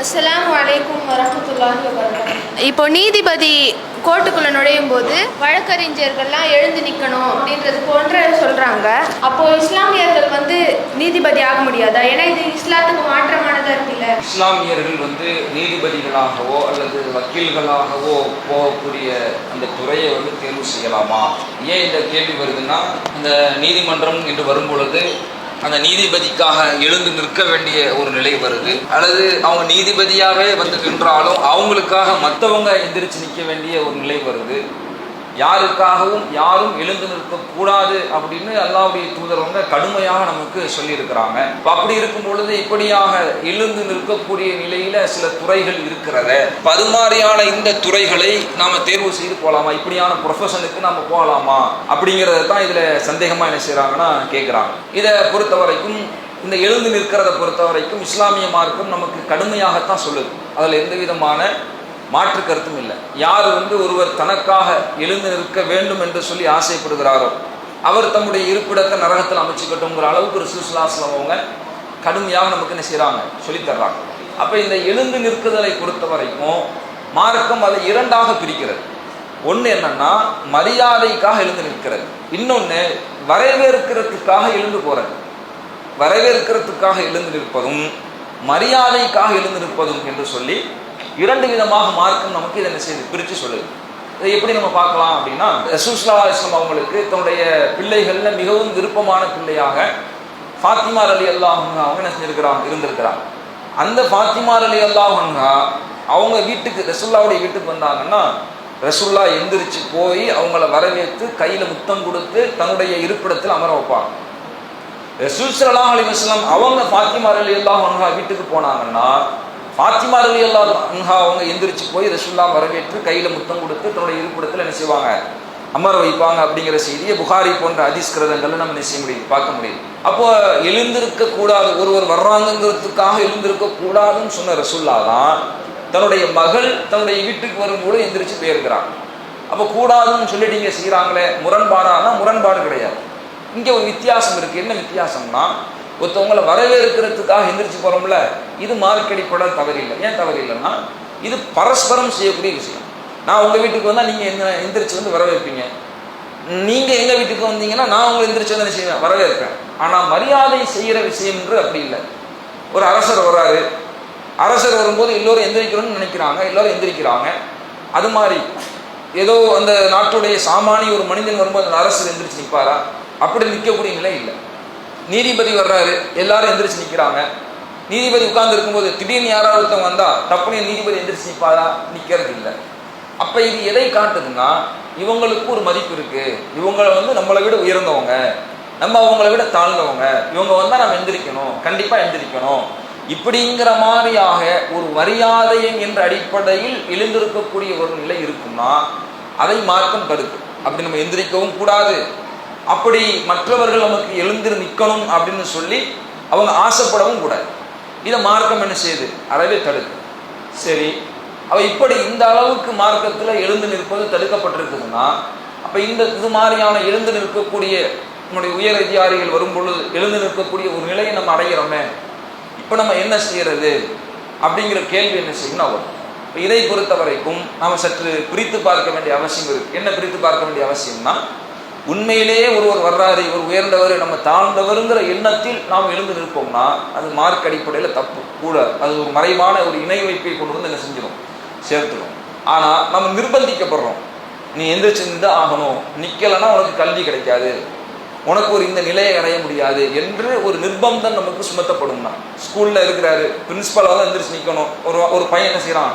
அஸ்ஸலாமு அலைக்கும் வரஹ்மத்துல்லாஹி வபரகாத்துஹு. இப்போ நீதிபதி கோர்ட்டுக்குள்ளே நுழையும் போது வழக்கறிஞர்கள்லாம் எழுந்து நிற்கணும் அப்படின்றது போன்ற சொல்கிறாங்க. அப்போது இஸ்லாமியர்கள் நீதிபதி ஆக முடியாதா? ஏன்னா இது இஸ்லாத்துக்கு மாற்றமானதாக இருக்குல்ல. இஸ்லாமியர்கள் நீதிபதிகளாகவோ அல்லது வக்கீல்களாகவோ போகக்கூடிய அந்த துறையை தேர்வு செய்யலாமா? ஏன் இந்த கேள்வி வருதுன்னா, இந்த நீதிமன்றம் என்று வரும்பொழுது அந்த நீதிபதிக்காக எழுந்து நிற்க வேண்டிய ஒரு நிலை வருது, அல்லது அவங்க நீதிபதியாகவே நின்றாலும் அவங்களுக்காக மற்றவங்க எந்திரிச்சு நிற்க வேண்டிய ஒரு நிலை வருது. யாருக்காகவும் யாரும் எழுந்து நிற்கக்கூடாது அப்படின்னு அல்லாஹ்வுடைய தூதரவங்க கடுமையாக நமக்கு சொல்லியிருக்கிறாங்க. அப்படி இருக்கும் பொழுது இப்படியாக எழுந்து நிற்கக்கூடிய நிலையில சில துறைகள் இருக்கிறத, பதுமாறியான இந்த துறைகளை நாம தேர்வு செய்து போகலாமா? இப்படியான ப்ரொஃபஷனுக்கு நாம போகலாமா? அப்படிங்கிறத தான் இதுல சந்தேகமா என்ன செய்யறாங்கன்னா கேட்குறாங்க. இதை பொறுத்த வரைக்கும், இந்த எழுந்து நிற்கிறத பொறுத்த வரைக்கும் இஸ்லாமிய மார்க்கம் நமக்கு கடுமையாகத்தான் சொல்லுது. அதில் எந்த விதமான மாற்று கருத்தும் இல்லை. யார் ஒருவர் தனக்காக எழுந்து நிற்க வேண்டும் என்று சொல்லி ஆசைப்படுகிறாரோ அவர் தம்முடைய இருப்பிடத்தை நரகத்தில் அமைச்சுக்கட்டும்ங்கிற அளவுக்கு ரசூலுல்லாஹி ஸல்லல்லாஹு அலைஹி வஸல்லம் அவங்க கடுமையாக நமக்கு என்ன செய்கிறாங்க, சொல்லித்தர்றாங்க. அப்போ இந்த எழுந்து நிற்குதலை பொறுத்த வரைக்கும் மார்க்கம் அதை இரண்டாக பிரிக்கிறது. ஒன்று என்னன்னா மரியாதைக்காக எழுந்து நிற்கிறது, இன்னொன்று வரவேற்கிறதுக்காக எழுந்து போகிறது. வரவேற்கிறதுக்காக எழுந்து நிற்பதும் மரியாதைக்காக எழுந்து நிற்பதும் என்று சொல்லி இரண்டு விதமாக மார்க்கம் நமக்கு இதை என்ன செய்து பிரித்து சொல்லுது. இதை எப்படி நம்ம பார்க்கலாம் அப்படின்னா, ரசூலுல்லாஹி ஸல்லல்லாஹு அலைஹி வஸல்லம் அவங்களுக்கு தன்னுடைய பிள்ளைகள்ல மிகவும் விருப்பமான பிள்ளையாக ஃபாத்திமா ரலியல்லாஹு அன்ஹா அவங்க என்ன செஞ்சிருக்கிறாங்க, இருந்திருக்கிறாங்க. அந்த ஃபாத்திமா ரலியல்லாஹு அன்ஹா அவங்க வீட்டுக்கு, ரசூலுல்லாஹ்வுடைய வீட்டுக்கு வந்தாங்கன்னா ரசூலுல்லாஹ் எந்திரிச்சு போய் அவங்கள வரவேற்று கையில் முத்தம் கொடுத்து தன்னுடைய இருப்பிடத்தில் அமர வைப்பாங்க. ரசூல் ஸல்லல்லாஹு அலைஹி வஸல்லம் அவங்க ஃபாத்திமா ரலியல்லாஹு அன்ஹா வீட்டுக்கு போனாங்கன்னா ஃபாத்திமா ரலியல்லாஹு அன்ஹா அவங்க எந்திரிச்சு போய் ரசூலுல்லாஹ் வரவேற்று கையில் முத்தம் கொடுத்து தன்னுடைய இருப்பிடத்தில் என்ன செய்வாங்க, அமர வைப்பாங்க. அப்படிங்கிற செய்தியை புகாரி போன்ற ஹதீஸ் கிரந்தங்கள்ல நம்ம என்ன செய்ய முடியும், பார்க்க முடியும். அப்போ எழுந்திருக்க கூடாது, ஒருவர் வர்றாங்கிறதுக்காக எழுந்திருக்க கூடாதுன்னு சொன்ன ரசூலுல்லாஹ் தான் தன்னுடைய மகள் தன்னுடைய வீட்டுக்கு வரும்போது எந்திரிச்சு போயிருக்கிறாங்க. அப்போ கூடாதுன்னு சொல்லிட்டு இங்கே செய்கிறாங்களே, முரண்பாடானா முரண்பாடு கிடையாது. இங்கே ஒரு வித்தியாசம் இருக்குது. என்ன வித்தியாசம்னா, ஒருத்தவங்களை வரவேற்கிறதுக்காக எந்திரிச்சு போகிறோம்ல, இது மார்க்கடிப்பட தவறில்லை. ஏன் தவறில்லைன்னா, இது பரஸ்பரம் செய்யக்கூடிய விஷயம். நான் உங்கள் வீட்டுக்கு வந்தால் நீங்கள் என்ன எந்திரிச்சு வரவேற்பீங்க, நீங்கள் எங்கள் வீட்டுக்கு வந்தீங்கன்னா நான் உங்களை எந்திரிச்சு என்ன செய்வேன், வரவேற்பேன். ஆனால் மரியாதை செய்கிற விஷயம் என்று அப்படி இல்லை. ஒரு அரசர் வர்றாரு, அரசர் வரும்போது எல்லோரும் எந்திரிக்கணும்னு நினைக்கிறாங்க, எல்லோரும் எந்திரிக்கிறாங்க. அது மாதிரி ஏதோ அந்த நாட்டுடைய சாமானிய ஒரு மனிதன் வரும்போது அந்த அரசர் எந்திரிச்சு நிற்பாரா? அப்படி நிற்கக்கூடிய நிலை இல்லை. நீதிபதி வர்றாரு, எல்லாரும் எந்திரிச்சு நிற்கிறாங்க. நீதிபதி உட்கார்ந்து இருக்கும்போது திடீர்னு யாராவது ஒருத்தவங்க வந்தா டப்புனு நீதிபதி எந்திரிச்சு நிற்பாரா? நிற்கிறது இல்லை. அப்போ இது எதை காட்டுதுன்னா, இவங்களுக்கு ஒரு மதிப்பு இருக்கு, இவங்களை நம்மளை விட உயர்ந்தவங்க, நம்ம அவங்கள விட தாழ்ந்தவங்க, இவங்க வந்தால் நம்ம எந்திரிக்கணும், கண்டிப்பாக எந்திரிக்கணும். இப்படிங்கிற மாதிரியாக ஒரு மரியாதையின் என்ற அடிப்படையில் எழுந்திருக்கக்கூடிய ஒரு நிலை இருக்கும்னா அதை மார்க்கம் தடுக்கும். அப்படி நம்ம எந்திரிக்கவும் கூடாது, அப்படி மற்றவர்கள் நமக்கு எழுந்திரு நிற்கணும் அப்படின்னு சொல்லி அவங்க ஆசைப்படவும் கூடாது. இதை மார்க்கம் என்ன செய்யுது, அறவே தடுக்கும். சரி, அவ இப்படி இந்த அளவுக்கு மார்க்கத்தில் எழுந்து நிற்பது தடுக்கப்பட்டிருக்குதுன்னா, அப்போ இது மாதிரியான எழுந்து நிற்கக்கூடிய நம்முடைய உயர் அதிகாரிகள் வரும் பொழுது எழுந்து நிற்கக்கூடிய ஒரு நிலையை நம்ம அடைகிறோமே, இப்போ நம்ம என்ன செய்யறது அப்படிங்கிற கேள்வி என்ன செய்யணும்னா வரும். இப்போ இதை பொறுத்த வரைக்கும் நாம் சற்று பிரித்து பார்க்க வேண்டிய அவசியம் இருக்குது. என்ன பிரித்து பார்க்க வேண்டிய அவசியம்னா, உண்மையிலேயே ஒருவர் வர்றாரு, இவர் உயர்ந்தவர், நம்ம தாழ்ந்தவருங்கிற எண்ணத்தில் நாம் எழுந்து நிற்போம்னா அது மார்க் அடிப்படையில் தப்பு கூட. அது ஒரு மறைவான ஒரு இணை வைப்பை கொண்டு என்ன செஞ்சிடும், சேர்த்துடும். ஆனால் நம்ம நிர்பந்திக்கப்படுறோம், நீ எந்திரிச்சு நின்று ஆகணும், நிற்கலைன்னா உனக்கு கல்வி கிடைக்காது, உனக்கு ஒரு இந்த நிலையை அடைய முடியாது என்று ஒரு நிர்பந்தம் நமக்கு சுமத்தப்படும்னா. ஸ்கூலில் இருக்கிறாரு, பிரின்சிபலாக தான் எந்திரிச்சு நிற்கணும். ஒரு பையன் என்ன செய்கிறான்,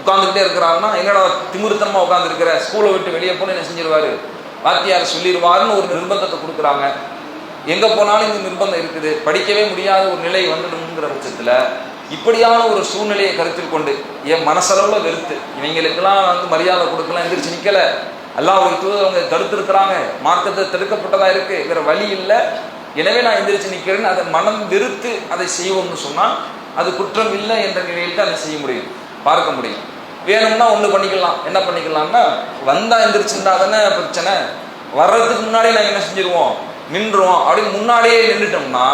உட்காந்துக்கிட்டே இருக்கிறாங்கன்னா, என்னடா திமிருத்தனமாக உட்காந்துருக்கிற, ஸ்கூலை விட்டு வெளியே போன என்ன செஞ்சிருவாரு, வாத்தியார் சொல்லிடுவாருன்னு ஒரு நிர்பந்தத்தை கொடுக்குறாங்க. எங்கே போனாலும் இந்த நிர்பந்தம் இருக்குது, படிக்கவே முடியாத ஒரு நிலை வந்துடுங்கிற பட்சத்தில் இப்படியான ஒரு சூழ்நிலையை கருத்தில் கொண்டு என் மனசளவில் வெறுத்து இவங்களுக்கெல்லாம் மரியாதை கொடுக்கலாம், எந்திரிச்சு நிற்கலை, அல்லாஹ்வுடைய தூதர் அவங்க தடுத்திருக்கிறாங்க, மார்க்கத்தை தடுக்கப்பட்டதா இருக்கு, வேற வழி இல்லை, எனவே நான் எந்திரிச்சு நிற்கிறேன்னு அதை மனம் வெறுத்து அதை செய்வோம்னு சொன்னால் அது குற்றம் இல்லை என்ற நிலையில் தான் அதை செய்ய முடியும், பார்க்க முடியும். வேணும்னா ஒன்று பண்ணிக்கலாம். என்ன பண்ணிக்கலாம்னா, வந்தா எந்திரிச்சுருந்தா தானே பிரச்சனை, வர்றதுக்கு முன்னாடியே நாங்கள் என்ன செஞ்சிருவோம், நின்றுவோம். அப்படின்னு முன்னாடியே நின்றுட்டோம்னா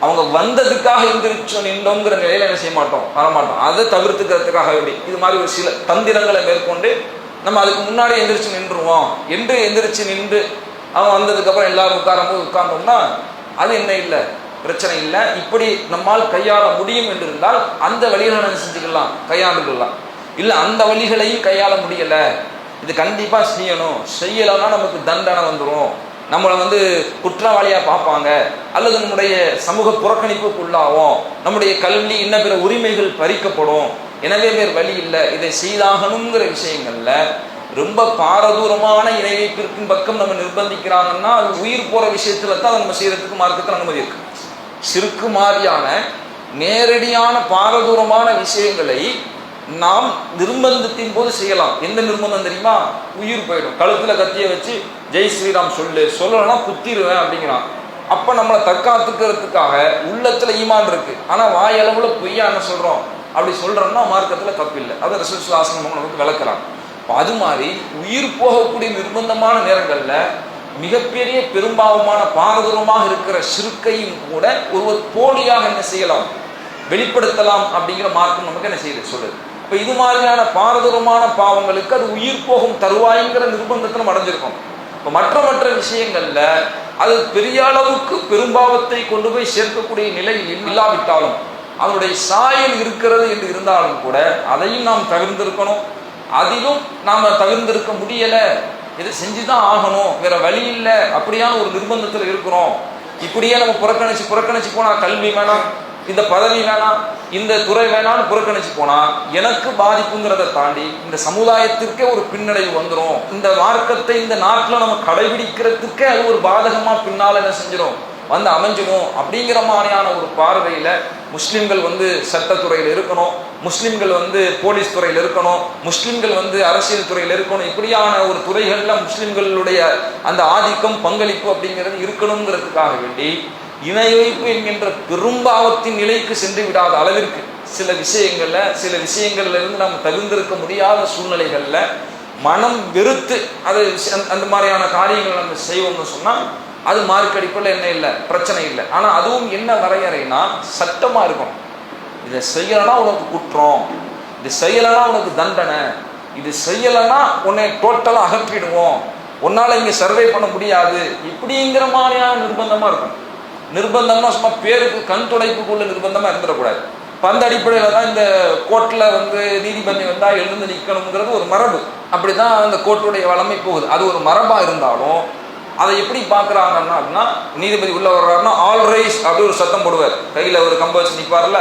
அவங்க வந்ததுக்காக எந்திரிச்சு நின்றோங்கிற நிலையில என்ன செய்ய மாட்டோம், வரமாட்டோம். அதை தவிர்த்துக்கிறதுக்காக எப்படி இது மாதிரி ஒரு சில தந்திரங்களை மேற்கொண்டு நம்ம அதுக்கு முன்னாடி எந்திரிச்சு நின்றுவோம் என்று எந்திரிச்சு நின்று அவன் வந்ததுக்கப்புறம் எல்லாரும் உட்காரும்போது உட்கார்ந்தோம்னா அது என்ன இல்லை, பிரச்சனை இல்லை. இப்படி நம்மால் கையாள முடியும் என்று இருந்தால் அந்த வழிகளை நம்ம செஞ்சுக்கலாம், கையாண்டுக்கலாம். இல்லை அந்த வழிகளையும் கையாள முடியல, இது கண்டிப்பாக செய்யணும், செய்யலைன்னா நமக்கு தண்டனை வந்துடும், நம்மளை குற்றவாளியாக பார்ப்பாங்க, அல்லது நம்முடைய சமூக புறக்கணிப்புக்கு உள்ளாகும், நம்முடைய கல்வி இன்ன பிற உரிமைகள் பறிக்கப்படும், எனவே வேறு வழி இல்லை, இதை செய்தாகணுங்கிற விஷயங்கள்ல ரொம்ப பாரதூரமான இணை வைப்பிற்கும் பக்கம் நம்ம நிர்பந்திக்கிறாங்கன்னா அது உயிர் போற விஷயத்துல தான் நம்ம செய்யறதுக்கு மார்க்கத்தில் அனுமதி இருக்கு. சிறுக்கு மாதிரியான நேரடியான பாரதூரமான விஷயங்களை நாம் நிர்பந்தத்தின் போது செய்யலாம். எந்த நிர்பந்தம் தெரியுமா? உயிர் போயிடும். கழுத்துல கத்திய வச்சு ஜெய் ஸ்ரீராம் சொல்லலைன்னா குத்திடுவேன் அப்படிங்கிறான். அப்ப நம்மளை தற்காத்துக்கிறதுக்காக உள்ளத்துல ஈமான் இருக்கு, ஆனா வாயளவுல பொய்யா என்ன சொல்றோம், அப்படி சொல்றோம்னா மார்க்கத்துல தப்பில்லை. அதை ரசூல் ஸல்லல்லாஹு அலைஹி வஸல்லம் நமக்கு விளக்குறாங்க. அது மாதிரி உயிர் போகக்கூடிய நிர்பந்தமான நேரங்கள்ல மிகப்பெரிய பெரும்பாவமான பாரதூரமாக இருக்கிற சிறுக்கையும் கூட ஒருவர் போலியாக என்ன செய்யலாம், வெளிப்படுத்தலாம் அப்படிங்கிற மார்க்கம் நமக்கு என்ன செய்யுது சொல்லுது. இப்ப இது மாதிரியான பாரதூரமான பாவங்களுக்கு அது உயிர் போகும் தருவாய்ங்கிற நிர்பந்தத்தை நம்ம அடைஞ்சிருக்கோம். இப்ப மற்ற விஷயங்கள்ல அது பெரிய அளவுக்கு பெரும்பாவத்தை கொண்டு போய் சேர்க்கக்கூடிய நிலை இல்லாவிட்டாலும் அதனுடைய சாயல் இருக்கிறது என்று இருந்தாலும் கூட அதையும் நாம் தவிர்த்திருக்கணும். அதிலும் நாம தவிர்த்திருக்க முடியல, இதை செஞ்சுதான் ஆகணும், வேற வழி இல்லை, அப்படியான ஒரு நிர்பந்தத்தில் இருக்கிறோம். இப்படியே நம்ம புறக்கணிச்சு போனா கல்வி வேணாம், இந்த பதவி வேணாம், இந்த துறை வேணாம்னு புறக்கணிச்சு போனா எனக்கு பாதிப்புங்கிறத தாண்டி இந்த சமுதாயத்திற்கே ஒரு பின்னடைவு வந்துடும். இந்த மார்க்கத்தை இந்த நாட்டில் நம்ம கடைபிடிக்கிறதுக்கே அது ஒரு பாதகமா பின்னால என்ன செஞ்சிடும் அமைஞ்சிடும். அப்படிங்கிற மாதிரியான ஒரு பார்வையில முஸ்லிம்கள் சட்டத்துறையில் இருக்கணும், முஸ்லிம்கள் போலீஸ் துறையில் இருக்கணும், முஸ்லிம்கள் அரசியல் துறையில் இருக்கணும். இப்படியான ஒரு துறைகள்ல முஸ்லிம்களுடைய அந்த ஆதிக்கம் பங்களிப்பு அப்படிங்கிறது இருக்கணுங்கிறதுக்காக வேண்டி இணை வைப்பு என்கின்ற பெரும்பாவத்தின் நிலைக்கு சென்று விடாத அளவிற்கு சில விஷயங்கள்ல இருந்து நாம் தகுந்திருக்க முடியாத சூழ்நிலைகள்ல மனம் வெறுத்து அது அந்த மாதிரியான காரியங்கள் நம்ம செய்வோம்னு சொன்னா அது மார்க் அடிப்படையில் என்ன இல்லை, பிரச்சனை இல்லை. ஆனா அதுவும் என்ன வரையறைனா சட்டமா இருக்கணும். இதை செய்யலைன்னா உனக்கு குற்றம், இது செய்யலைன்னா உனக்கு தண்டனை, இது செய்யலைன்னா உன்னை டோட்டலா அகற்றிடுவோம், உன்னால இங்க சர்வை பண்ண முடியாது, இப்படிங்கிற மாதிரியான நிர்பந்தமா இருக்கும். நிர்பந்தம்னா சும்மா பேருக்கு கண் துடைப்புக்குள்ள நிர்பந்தமா இருந்துடக்கூடாது. அந்த அடிப்படையில தான் இந்த கோர்ட்ல நீதிபதி எழுந்து நிற்கணுங்கிறது ஒரு மரபு. அப்படிதான் அந்த கோர்ட்டுடைய வளமை போகுது. அது ஒரு மரபா இருந்தாலும் அதை எப்படி பார்க்குறாங்கன்னா அப்படின்னா நீதிபதி உள்ள வர்றாருன்னா ஆல் ரைஸ் அப்படி ஒரு சத்தம் போடுவார், கையில் ஒரு கம்ப வச்சு நிற்பார்ல,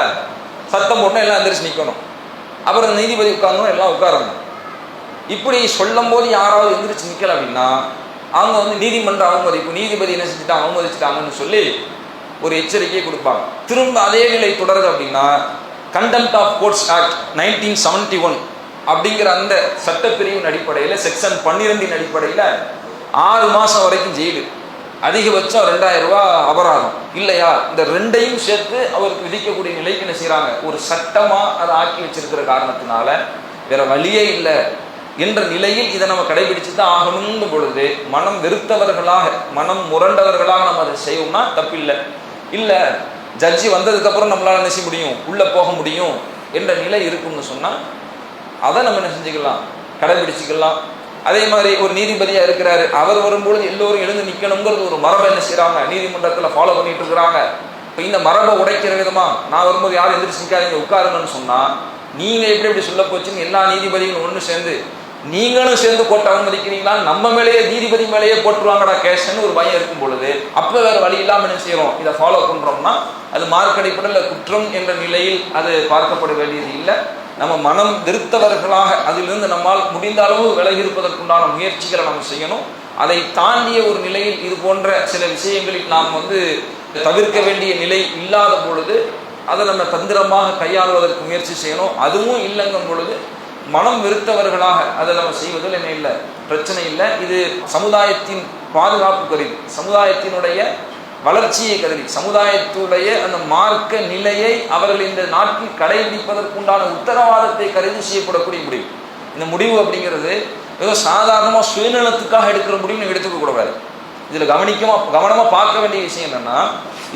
சத்தம் போட்டோன்னா எல்லாம் எந்திரிச்சு நிற்கணும். அப்புறம் நீதிபதி உட்கார்ந்தோம் எல்லாம் உட்காரணும். இப்படி சொல்லும் போது யாராவது எந்திரிச்சு நிற்கல அப்படின்னா அவங்க நீதிமன்ற அவமதிப்பு, நீதிபதி என்ன செஞ்சுட்டாங்க அவமதிச்சுட்டாங்கன்னு சொல்லி ஒரு எச்சரிக்கையை கொடுப்பாங்க. திரும்ப அதே நிலை தொடருது அப்படின்னா கண்டெம்ட் ஆஃப் கோர்ட்ஸ் ஆக்ட் 1971 அப்படிங்கிற அந்த சட்டப்பிரிவின் அடிப்படையில் செக்ஷன் 12 அடிப்படையில் 6 மாசம் வரைக்கும் ஜெயிலு, அதிகபட்சம் 2000 ரூபாய் அபராதம் இல்லையா, இந்த ரெண்டையும் சேர்த்து அவருக்கு விதிக்கக்கூடிய நிலைக்கு என்ன செய்யறாங்க, ஒரு சட்டமா அதை ஆக்கி வச்சிருக்கிற காரணத்தினால வேற வழியே இல்லை என்ற நிலையில் இதை நம்ம கடைபிடிச்சு தான் ஆகணும்னு பொழுது மனம் வெறுத்தவர்களாக மனம் முரண்டவர்களாக நம்ம அதை செய்வோம்னா தப்பில்லை. இல்லை ஜட்ஜி வந்ததுக்கு அப்புறம் நம்மளால என்ன செய்ய முடியும், உள்ள போக முடியும் என்ற நிலை இருக்கும்னு சொன்னா அதை நம்ம என்ன செஞ்சுக்கலாம், கடைபிடிச்சிக்கலாம். அதே மாதிரி ஒரு நீதிபதியா இருக்கிறாரு, அவர் வரும்பொழுது எல்லோரும் எழுந்து நிற்கணுங்கிறது ஒரு மரபை என்ன செய்யறாங்க நீதிமன்றத்தில் ஃபாலோ பண்ணிட்டு இருக்கிறாங்க. இப்போ இந்த மரபை உடைக்கிற விதமா நான் வரும்போது யாரும் எந்திரிச்சு நிற்காதீங்க உட்காருங்கன்னு சொன்னா நீங்க எப்படி சொல்ல போச்சுன்னு எல்லா நீதிபதிகளும் ஒன்று சேர்ந்து நீங்களும் சேர்ந்து கோர்ட்டை அவமதிக்கிறீங்களா, நம்ம மேலேயே நீதிபதி மேலேயே போட்டுருவாங்கடா கேஷன்னு ஒரு பயம் இருக்கும் பொழுது அப்போ வேற வழி இல்லாமல் என்ன செய்யறோம், இதை ஃபாலோ பண்றோம்னா அது மார்க் அடிப்படையில் குற்றம் என்ற நிலையில் அது பார்க்கப்பட வேண்டியது இல்லை. நம்ம மனம் வெறுத்தவர்களாக அதிலிருந்து நம்மால் முடிந்த அளவு விலகி இருப்பதற்குண்டான முயற்சிகளை நம்ம செய்யணும். அதை தாண்டிய ஒரு நிலையில் இது போன்ற சில விஷயங்களில் நாம் தவிர்க்க வேண்டிய நிலை இல்லாத பொழுது அதை நம்ம தந்திரமாக கையாளுவதற்கு முயற்சி செய்யணும். அதுவும் இல்லைங்கும் பொழுது மனம் வெறுத்தவர்களாக அதை நம்ம செய்வதில் என்ன இல்லை, பிரச்சனை இல்லை. இது சமுதாயத்தின் பாதுகாப்பு கருதி, சமுதாயத்தினுடைய வளர்ச்சியை கருதி, சமுதாயத்துடைய அந்த மார்க்க நிலையை அவர்கள் இந்த நாட்டில் கடைபிடிப்பதற்குண்டான உத்தரவாதத்தை கருதி செய்யப்படக்கூடிய முடிவு. இந்த முடிவு அப்படிங்கிறது ஏதோ சாதாரணமாக சுயநலத்துக்காக எடுக்கிற முடிவு எடுத்துக்க கூடாது. இதில் கவனமாக பார்க்க வேண்டிய விஷயம் என்னன்னா,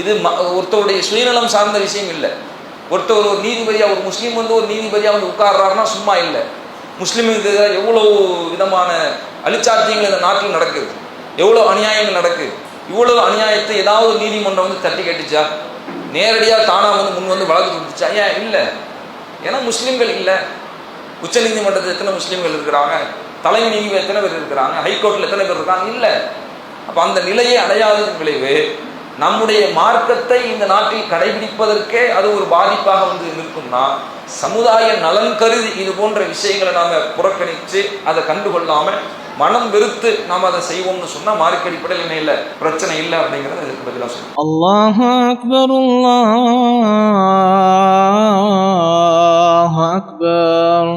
இது ஒருத்தருடைய சுயநலம் சார்ந்த விஷயம் இல்லை. ஒருத்தர் ஒரு நீதிபதியாக, ஒரு முஸ்லீம் வந்து ஒரு நீதிபதியாக வந்து உட்கார்றாருன்னா சும்மா இல்லை. முஸ்லீமுக்கு எவ்வளோ விதமான அழிச்சாத்தியங்கள் இந்த நாட்டில் நடக்குது, எவ்வளோ அநியாயங்கள் நடக்குது. இவ்வளவு அநியாயத்தை ஏதாவது நீதிமன்றம் வந்து தட்டி கேட்டுச்சா? நேரடியாக தானாக வந்து முன் வந்து வழக்கு கொடுத்துச்சா? ஏன் இல்லை? ஏன்னா முஸ்லீம்கள் இல்லை. உச்ச நீதிமன்றத்தில் எத்தனை முஸ்லீம்கள் இருக்கிறாங்க? தலைமை நீதிபதி எத்தனை பேர் இருக்கிறாங்க? ஹைகோர்ட்டில் எத்தனை பேர் இருக்காங்க? இல்லை. அப்போ அந்த நிலையை அடையாததன் விளைவு நம்முடைய மார்க்கத்தை இந்த நாட்டில் கடைபிடிப்பதற்கே அது ஒரு பாதிப்பாக வந்து நிற்கும்னா, சமுதாய நலன் கருதி இது போன்ற விஷயங்களை நாம் புறக்கணித்து அதை கண்டுகொள்ளாமல் மனம் வெறுத்து நாம் அதை செய்வோம்னு சொன்னால் மார்க்க அடிப்படையில் என்ன இல்லை, பிரச்சனை இல்லை அப்படிங்கிறத இதுக்கு பதிலாக சொல்லுவோம். அல்லாஹு அக்பர், அல்லாஹு அக்பர்.